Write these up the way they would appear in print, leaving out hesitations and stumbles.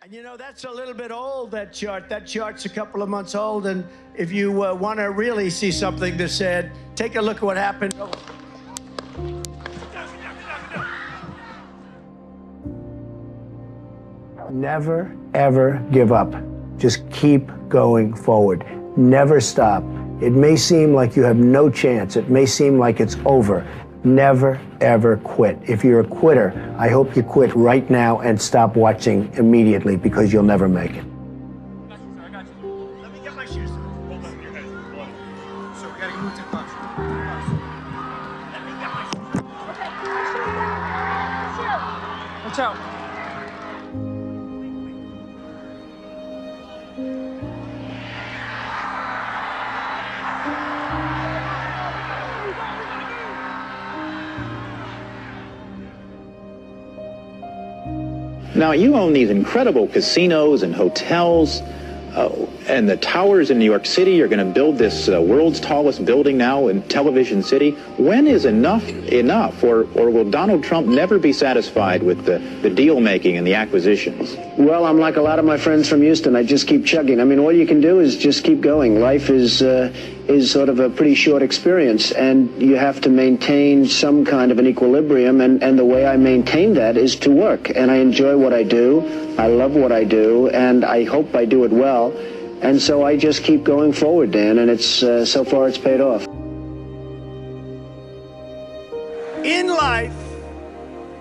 And you know, that's a little bit old, that chart. That chart's a couple of months old. And if you want to really see something that's said, take a look at what happened. Never, ever give up. Just keep going forward. Never stop. It may seem like you have no chance. It may seem like it's over. Never, ever quit. If you're a quitter, I hope you quit right now and stop watching immediately, because you'll never make it. I got you. Let me get my shoes. Hold on, your head. So we gotta move to the box. Let me get my shoes. Okay. Watch out. Now, you own these incredible casinos and hotels, and the towers in New York City. You're going to build this world's tallest building now in Television City. When is enough enough? Or will Donald Trump never be satisfied with the deal-making and the acquisitions? Well, I'm like a lot of my friends from Houston. I just keep chugging. I mean, all you can do is just keep going. Life is sort of a pretty short experience, and you have to maintain some kind of an equilibrium, and the way I maintain that is to work. And I enjoy what I do. I love what I do, and I hope I do it well. And so I just keep going forward, Dan, and it's so far it's paid off. In life,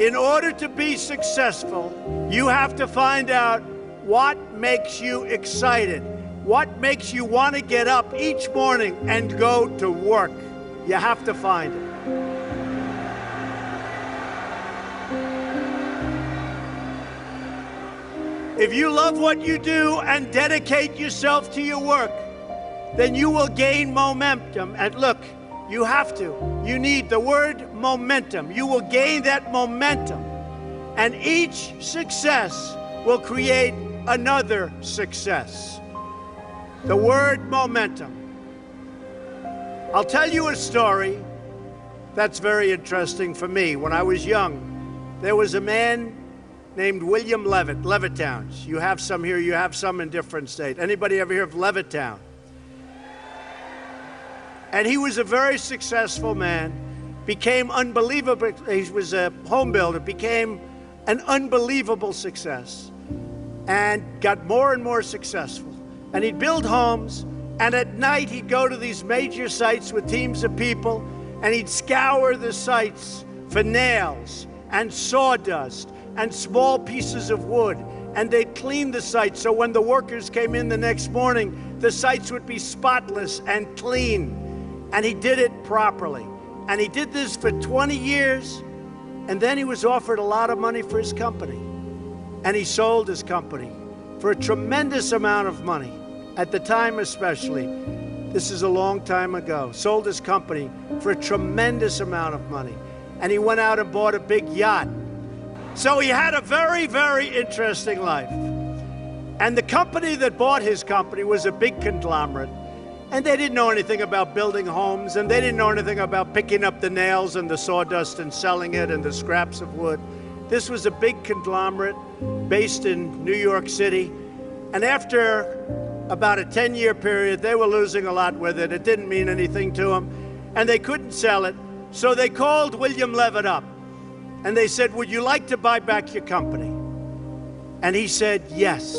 in order to be successful, you have to find out what makes you excited, what makes you want to get up each morning and go to work. You have to find it. If you love what you do and dedicate yourself to your work, then you will gain momentum. And look, you have to. You need the word momentum. You will gain that momentum. And each success will create another success. The word momentum. I'll tell you a story that's very interesting for me. When I was young, there was a man named William Levitt, Levittown. You have some here, you have some in different states. Anybody ever hear of Levittown? And he was a very successful man, became unbelievable. He was a home builder, became an unbelievable success, and got more and more successful. And he'd build homes, and at night he'd go to these major sites with teams of people, and he'd scour the sites for nails and sawdust and small pieces of wood, and they'd clean the sites so when the workers came in the next morning, the sites would be spotless and clean. And he did it properly. And he did this for 20 years, and then he was offered a lot of money for his company. And he sold his company for a tremendous amount of money. At the time especially, this is a long time ago, sold his company for a tremendous amount of money. And he went out and bought a big yacht. So he had a very, very interesting life. And the company that bought his company was a big conglomerate. And they didn't know anything about building homes, and they didn't know anything about picking up the nails and the sawdust and selling it and the scraps of wood. This was a big conglomerate based in New York City. And after about a 10-year period, they were losing a lot with it. It didn't mean anything to them, and they couldn't sell it. So they called William Levitt up, and they said, "Would you like to buy back your company?" And he said, "Yes,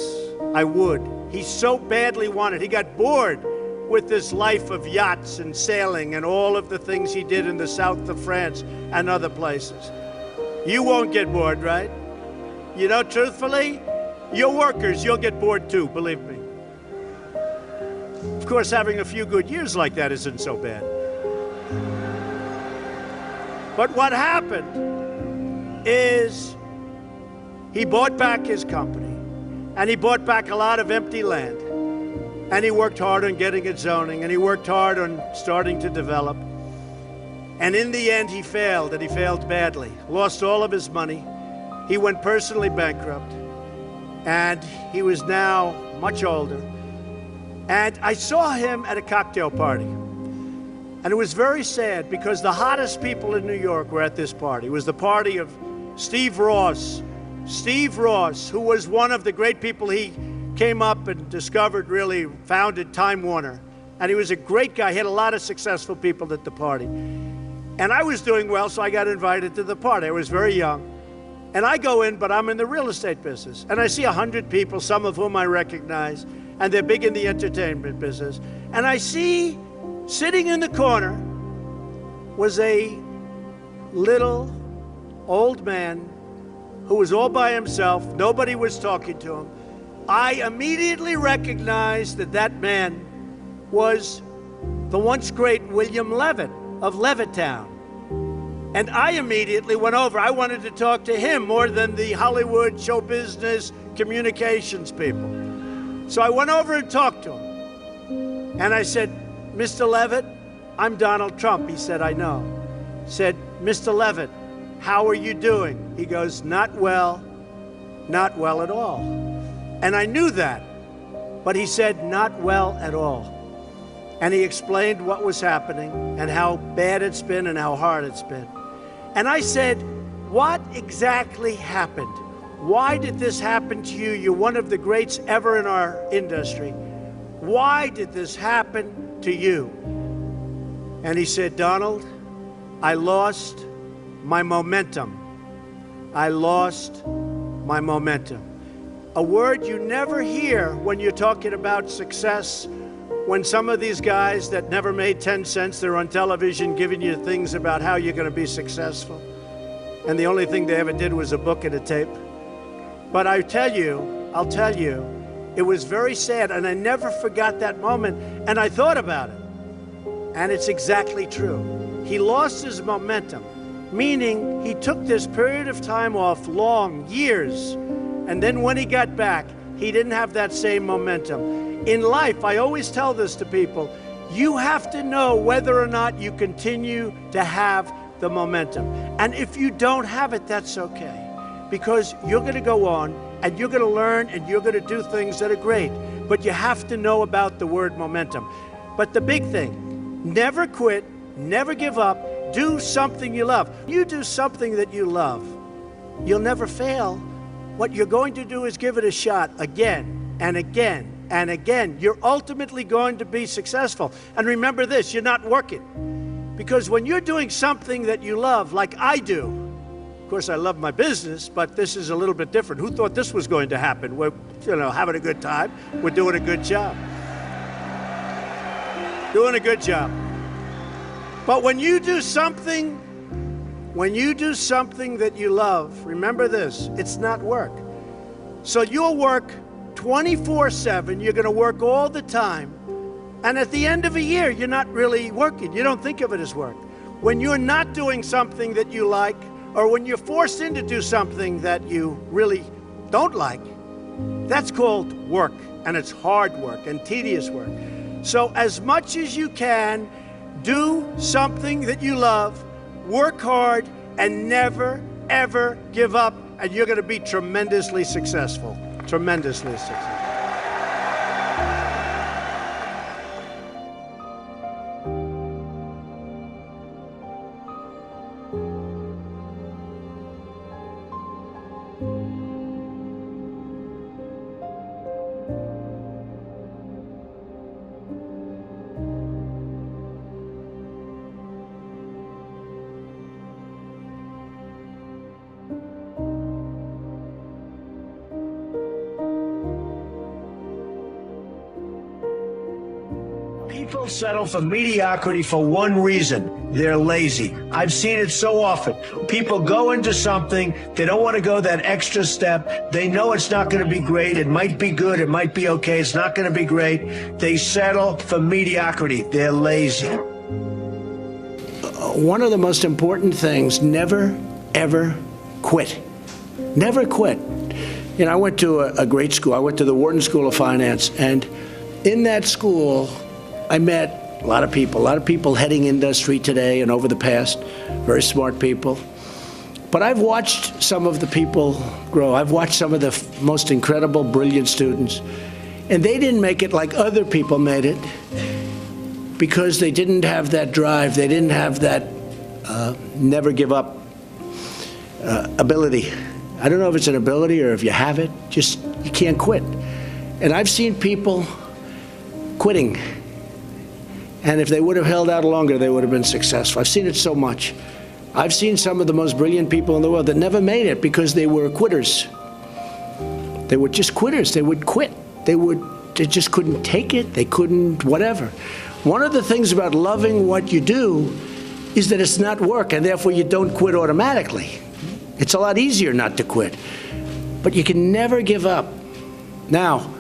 I would." He so badly wanted. He got bored with this life of yachts and sailing and all of the things he did in the south of France and other places. You won't get bored, right? You know, truthfully, your workers, you'll get bored too, believe me. Of course, having a few good years like that isn't so bad. But what happened is he bought back his company, and he bought back a lot of empty land. And he worked hard on getting it zoning, and he worked hard on starting to develop. And in the end, he failed, and he failed badly. Lost all of his money. He went personally bankrupt, and he was now much older. And I saw him at a cocktail party. And it was very sad because the hottest people in New York were at this party. It was the party of Steve Ross, Steve Ross, who was one of the great people, he came up and discovered, really founded Time Warner. And he was a great guy. He had a lot of successful people at the party. And I was doing well, so I got invited to the party. I was very young. And I go in, but I'm in the real estate business. And I see 100 people, some of whom I recognize, and they're big in the entertainment business. And I see, sitting in the corner, was a little old man who was all by himself. Nobody was talking to him. I immediately recognized that that man was the once great William Levitt of Levittown. And I immediately went over. I wanted to talk to him more than the Hollywood show business communications people. So I went over and talked to him. And I said, Mr. Levitt, I'm Donald Trump. He said, I know. I said, Mr. Levitt, how are you doing? He goes, not well at all. And I knew that. But he said, not well at all. And he explained what was happening and how bad it's been and how hard it's been. And I said, what exactly happened? Why did this happen to you? You're one of the greats ever in our industry. Why did this happen to you? And he said, Donald, I lost my momentum. I lost my momentum. A word you never hear when you're talking about success. When some of these guys that never made 10 cents, they're on television giving you things about how you're going to be successful. And the only thing they ever did was a book and a tape. But I'll tell you, it was very sad, and I never forgot that moment. And I thought about it, and it's exactly true. He lost his momentum, meaning he took this period of time off, long, years, and then when he got back, he didn't have that same momentum. In life, I always tell this to people, you have to know whether or not you continue to have the momentum. And if you don't have it, that's okay. Because you're going to go on, and you're going to learn, and you're going to do things that are great. But you have to know about the word momentum. But the big thing, never quit, never give up, do something you love. You do something that you love, you'll never fail. What you're going to do is give it a shot again and again and again. You're ultimately going to be successful. And remember this, you're not working. Because when you're doing something that you love, like I do, of course I love my business, but this is a little bit different. Who thought this was going to happen? We're, having a good time. We're doing a good job. Doing a good job. But when you do something that you love, remember this, it's not work. So you'll work 24/7, you're going to work all the time, and at the end of a year, you're not really working. You don't think of it as work. When you're not doing something that you like, or when you're forced in to do something that you really don't like, that's called work, and it's hard work and tedious work. So as much as you can, do something that you love, work hard, and never, ever give up, and you're going to be tremendously successful. Tremendously successful. People settle for mediocrity for one reason. They're lazy. I've seen it so often. People go into something, they don't want to go that extra step. They know it's not going to be great. It might be good. It might be okay. It's not going to be great. They settle for mediocrity. They're lazy. One of the most important things, never, ever quit. Never quit. I went to a great school. I went to the Wharton School of Finance, and in that school, I met a lot of people heading industry today and over the past, very smart people. But I've watched some of the people grow. I've watched some of the most incredible, brilliant students, and they didn't make it like other people made it because they didn't have that drive. They didn't have that never give up ability. I don't know if it's an ability or if you have it, just you can't quit. And I've seen people quitting, and if they would have held out longer, they would have been successful. I've seen it so much. I've seen some of the most brilliant people in the world that never made it because they were quitters. They were just quitters. They would quit. They just couldn't take it. They couldn't whatever. One of the things about loving what you do is that it's not work, and therefore you don't quit automatically. It's a lot easier not to quit. But you can never give up. Now,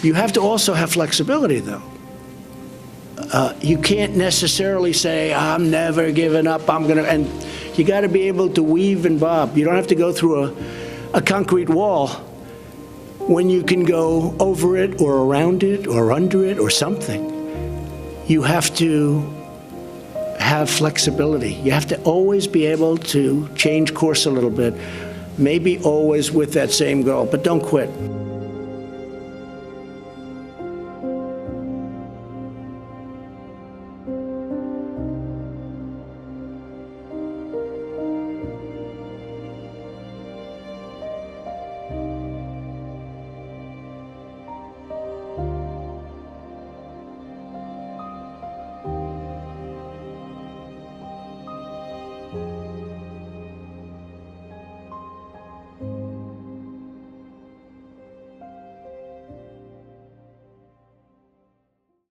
you have to also have flexibility, though. You can't necessarily say, I'm never giving up, and you got to be able to weave and bob. You don't have to go through a concrete wall when you can go over it or around it or under it or something. You have to have flexibility. You have to always be able to change course a little bit, maybe always with that same goal, but don't quit.